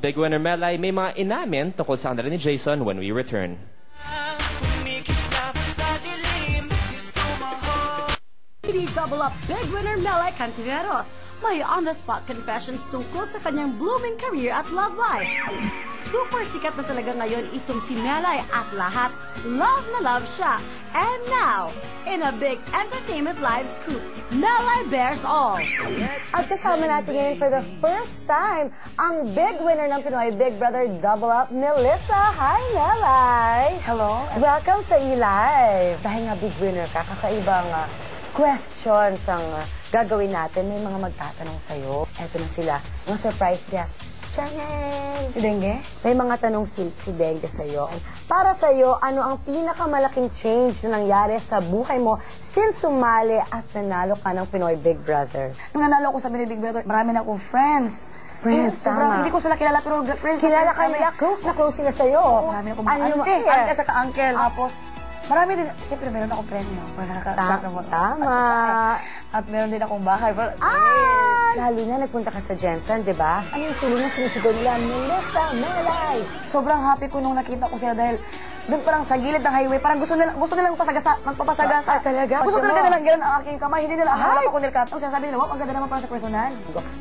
Big Winner Melay, may mga inamin tungkol sa kanila ni Jason when we return. Double up Big Winner Melay Cantiveros. May on-the-spot confessions tungkol sa kanyang blooming career at love life. Super sikat na talaga ngayon itong si Melay at lahat love na love siya. And now, in a big entertainment live scoop, Melay bears all. At kasama natin ngayon for the first time, ang big winner ng Pinoy Big Brother Double Up, Melissa. Hi, Melay! Hello. Welcome sa eLive. Dahil nga big winner ka, kakaibang questions ang gagawin natin. May mga magtatanong sa'yo. Eto na sila, mga surprise guest. Chanel! Si Dengue? May mga tanong si Dengue sa'yo. Para sa'yo, ano ang pinakamalaking change na nangyari sa buhay mo since sumali at nanalo ka ng Pinoy Big Brother? Nung nanalo ko sa Pinoy Big Brother, marami na akong friends. Friends, sobrang, hindi ko sila kilala, pero friends. Kilala ka nila, close na close sila sa'yo. Marami akong mga auntie at saka uncle. Tapos, marami din, siyempre meron akong premyo. Nakaka-shock naman. Tama. At meron din akong bahay. Lalo na nagpunta ka sa Jensen, di ba? Ano yung tuloy na sinisigaw nila? Melissa, Melay! Sobrang happy ko nung nakita ko sila dahil doon parang sa gilid ng highway, parang gusto nilang magpapasagasa. Talaga? Gusto talaga nilang gano'n ang aking kamay. Hindi nila ahalap ako nilkato. Sabi nila, wow, ang ganda naman para sa personal.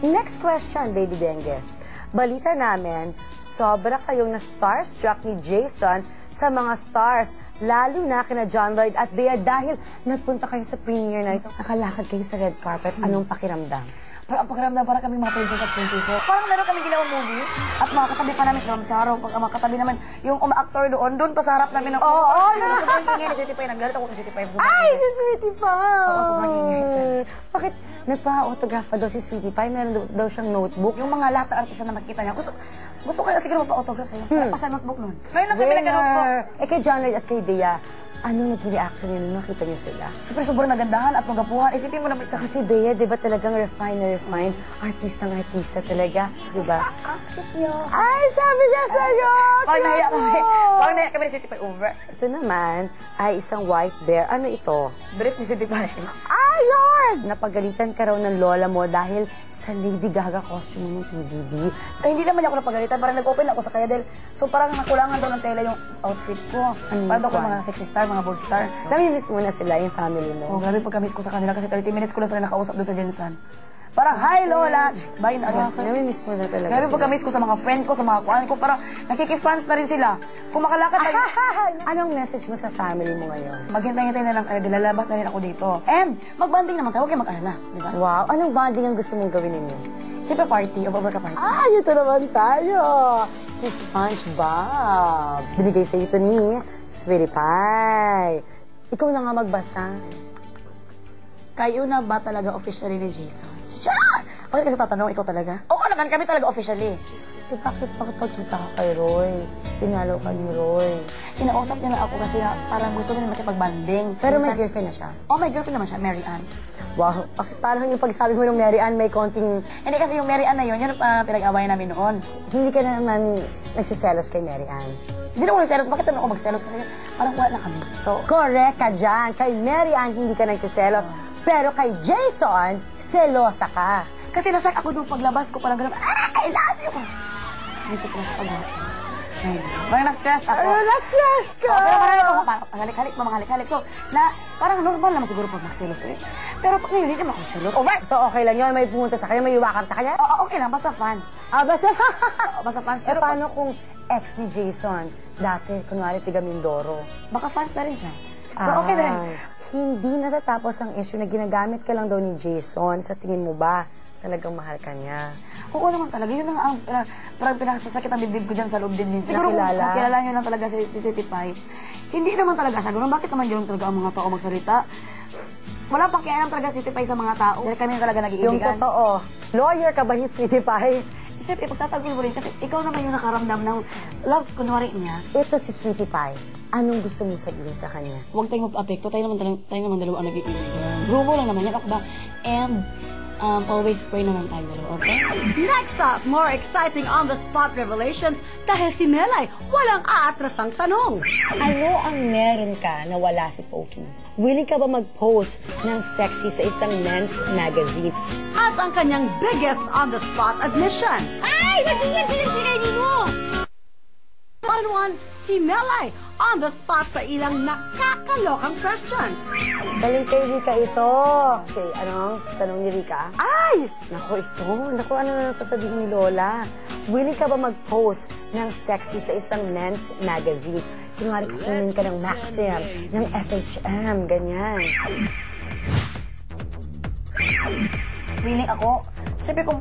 Next question, Baby Dengue. Balita namin, sobra kayong na-starstruck ni Jason sa mga stars, lalo na kina John Lloyd at Bea dahil nagpunta kayo sa premiere na ito. Nakalakad kayo sa red carpet. Anong pakiramdam? Parang ang pakiramdam, parang kaming mga princess at princess. Parang meron kaming ginawang movie at mga katabi pa namin si Ma'am Charo. Pag mga katabi naman, yung uma-actor doon pa sa harap namin ng... Oo, sobrang ingay ni Sweetie Pie. Nagalit ako ni Sweetie Pie. Ay, si Sweetie Pie! Oo, sobrang ingay siya. Bakit nagpa-autograph pa daw si Sweetie Pie? Meron daw siyang notebook. Yung mga lahat ng artista na makikita niya, gusto ko na siguro magpa-autograph sa'yo. Para pa sa notebook nun. Ngayon lang kami nagka-notebook. Kay John Lloyd at kay Bea, ano naging reaction niyo nung nakita niyo sila? Sobrang nagandahan at magapuhan. Isipin mo na... Saka si Bea, di ba talagang refined? Artista talaga, di ba? Ay, sabi niya sa'yo! Parang nahiya kami ni Sweetie Pie over. Ito naman ay isang white bear. Ano ito? Brief ni Sweetie Pie. Ay, Lord! Napagalitan ka raw ng lola mo dahil sa Lady Gaga costume ng PBB. Ay, hindi naman ako napagalitan. Parang nag-open ako sa kaya dahil... So parang nakulangan daw ng tela yung outfit ko. Parang daw ko mga sexy star, mga bold star. Namimiss mo na sila, yung family mo. Oh, grabe pagka-miss ko sa kanila kasi 30 minutes ko lang sila nakausap doon sa Jensen. Parang, hi Lola! Bye na agad. Namimiss mo na talaga grabe sila. pagka-miss ko sa mga friend ko, sa mga kuhaan ko. Parang nakikifans na rin sila. Kung makalakad tayo... Anong message mo sa family mo ngayon? Maghintay-hintay na lang kayo. Lalabas na rin ako dito. And magbanding naman kayo. Huwag kayo mag-alala. Diba? Wow! Anong bonding ang gusto mong gawin ninyo? Siyempre party. Over ka party. Ito naman tayo! Si SpongeBob. Binigay sa ito ni Sweetie Pie. Ikaw na nga magbasa. Kayo na ba talaga officially ni Jason? Char! Bakit ka natatanong? Ikaw talaga? Oo naman, kami talaga officially. Bakit pakipagkita ka kay Roy? Pinalo ka ni Roy. Kinausap niya na ako kasi parang gusto niya makipagbanding. Pero may girlfriend na siya? Oh, may girlfriend naman siya, Mary Ann. Wow, bakit parang yung pagsabi mo ng Mary Ann may konting... Hindi kasi yung Mary Ann na yun pinag-awayan namin noon. Hindi ka naman nagsiselos kay Mary Ann. Hindi na ako nagselos. Bakit naman ako magselos? Kasi parang wala na kami. So, correct ka dyan. Kay Mary Ann hindi ka nagsiselos. Pero kay Jason, selosa ka. kasi na-shock ako doon paglabas ko. Parang gano'n, I love you! Dito pala sa pag-awa. Parang na-stress ako. Na-stress ka! Pero parang ako, halik-halik, mamahalik-halik. So, parang normal naman siguro pag mag-selos eh. Pero pag ngayon, hindi naman ako selos. Over! So, okay lang yun? May pumunta sa kanya, may iwakap sa kanya? Oo, okay lang. Basta fans. Basta? Basta fans. Pero paano kung ex ni Jason, dati, kunwari, tiga Mindoro? Baka fans na rin siya. So, okay na rin. Hindi natatapos ang issue na ginagamit ka lang daw ni Jason. Sa tingin mo ba, talagang mahal ka niya? Oo naman talaga. Yun ang parang pinakasasakit ang dibdib ko dyan sa loob din. Siguro Nakilala? kung kilala nyo lang talaga si Sweetie Pie. Hindi naman talaga siya. Ganun, bakit naman ganun talaga ang mga tao magsalita? Wala pang kialam talaga si Sweetie Pie sa mga tao. Dahil kami talaga nag-iibigan. Yung totoo. Lawyer ka ba ni Sweetie Pie? Siyempre, ipagtatagol mo rin kasi ikaw naman yung nakaramdam ng love, kunwari niya. Ito si Sweetie Pie. Anong gusto mong sabihin sa kanya? Huwag tayong mag-apekto. Tayo naman dalawa ang nag-iibigan. Grupo lang naman yan, ako ba? And always pray naman tayo, okay? Next up, more exciting on-the-spot revelations dahil si Melay walang aatrasang tanong. Ano ang meron ka na wala si Pokey? Willing ka ba mag-post ng sexy sa isang men's magazine? At ang kanyang biggest on-the-spot admission. Ay! Nagsigaw kay Nino! naman si Melay on the spot sa ilang nakakalokang questions. Galing kay Rika ito. Okay, anong tanong ni Rika? Ay! Naku, ito. Naku, ano na sasabihin ni Lola? Willing ka ba mag-post ng sexy sa isang men's magazine? Kunwari kukunin ka ng Maxim, ng FHM, ganyan. Willing ako. Siyempre kung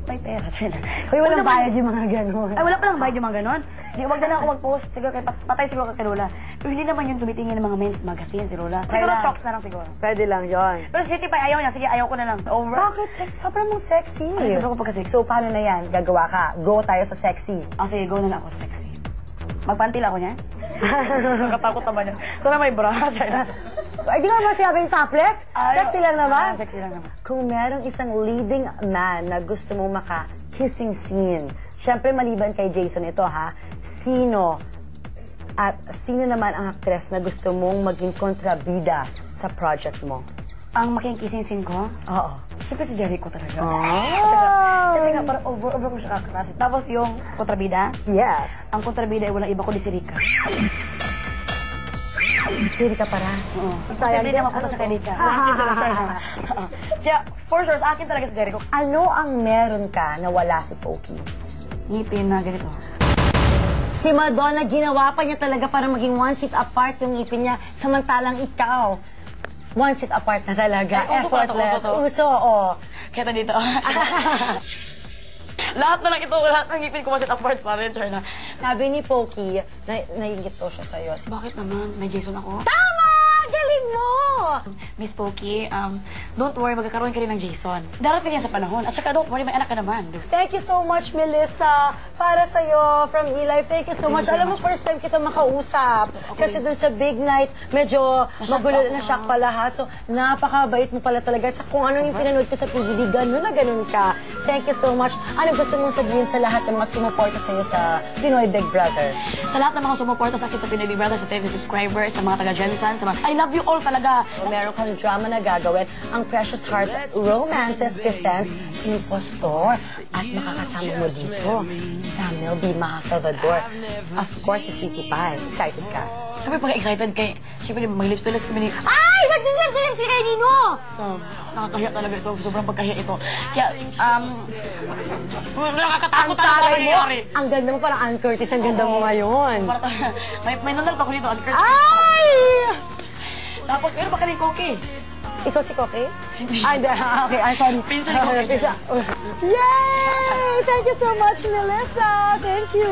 may pera, China. Uy, walang bayad yung mga ganon. Ay, wala pa lang bayad yung mga ganon. Di, wag na lang ako mag-post. Siguro, patay siguro kay Lola. Pero hindi naman yung tumitingin ng mga men's magazine si Lola. Siguro, Kailan? chocks na lang siguro. Pwede lang yon. Pero si City Pie, ayaw niya. Sige, ayaw ko na lang. Over. Bakit? Sobrang mong sexy. Ay, sobrang ko pagka-sexy. So, paano na yan? Gagawa ka. Go tayo sa sexy. Sige, go na lang ako sa sexy. Magpantil ako niya. Nakatakot naman niya. Sana may bra, China. Ay, di ka ba sinabing topless? Sexy lang naman. Sexy lang naman. Kung merong isang leading man na gusto mong maka-kissing scene, syempre maliban kay Jason ito ha, sino naman ang actress na gusto mong maging kontrabida sa project mo? Ang makikising-sing ko? Oo. Siyempre si Jericho talaga. Oh. Kasi nga, parang over ko siya kakatasin. Tapos yung kontrabida, Yes. ang kontrabida ay walang iba kundi si Rika. Siri ka paras. Kasi hindi na mapunta sa kay Rika. Kaya, for sure, sa akin talaga si Jericho. Ano ang meron ka na wala si Pokey? Ngipin na ganito. Si Madonna, ginawa pa niya talaga para maging one seat apart yung ngipin niya, samantalang ikaw, one seat apart na talaga. Ay, uso pala to, Effortless. uso to. Uso, oo. Kaya dito. Lahat na lang ito, lahat ng ngipin ko masit apart pa rin, sir na. Sabi ni Pokey, naingit to siya sa'yo. Bakit naman? May Jason ako. Tama! Galing mo! Miss Pokey, don't worry, magkakaroon ka rin ng Jason. Darating yan sa panahon. At saka, don't worry, may anak ka naman. Thank you so much, Melissa. Para sa'yo, from eLife, thank you so much. Alam mo, first time kita makausap. Kasi dun sa big night, medyo magulo na shock pala ha. So, napakabait mo pala talaga. At kung ano yung pinanood ko sa PBB, ganun na ganun ka. Thank you so much. Ano gusto mong sabihin sa lahat ng mga sumuporta sa'yo sa Pinoy Big Brother? Sa lahat ng mga sumuporta sa akin sa Pinoy Big Brother, sa TV subscribers, sa mga taga-Jensen, sa mga... I love you all talaga. Kung meron kang drama na gagawin, ang Precious Hearts Romances presents Impostor. At makakasama mo dito, Samuel B. Maha Salvador. Of course, si Sweetie Pie. Excited ka? Sabi pag-excited kay... Siyempre, mag-lips to lips kami ni... Ay! Magsisip-sip si kay Nino! So, nakakahiya talaga ito. Sobrang pagkahiya ito. Kaya, nakakatakot talaga Taray mo! nangyayari. Ang ganda mo, parang Ann Curtis. Ang ganda mo ngayon. May nunal pa ko dito. Ay! Tapos, meron pa kami Koki. Ikaw si Koki? Ah, hindi. Okay, I'm sorry. Pinsan ni Koki. Yay! Thank you so much, Melissa. Thank you.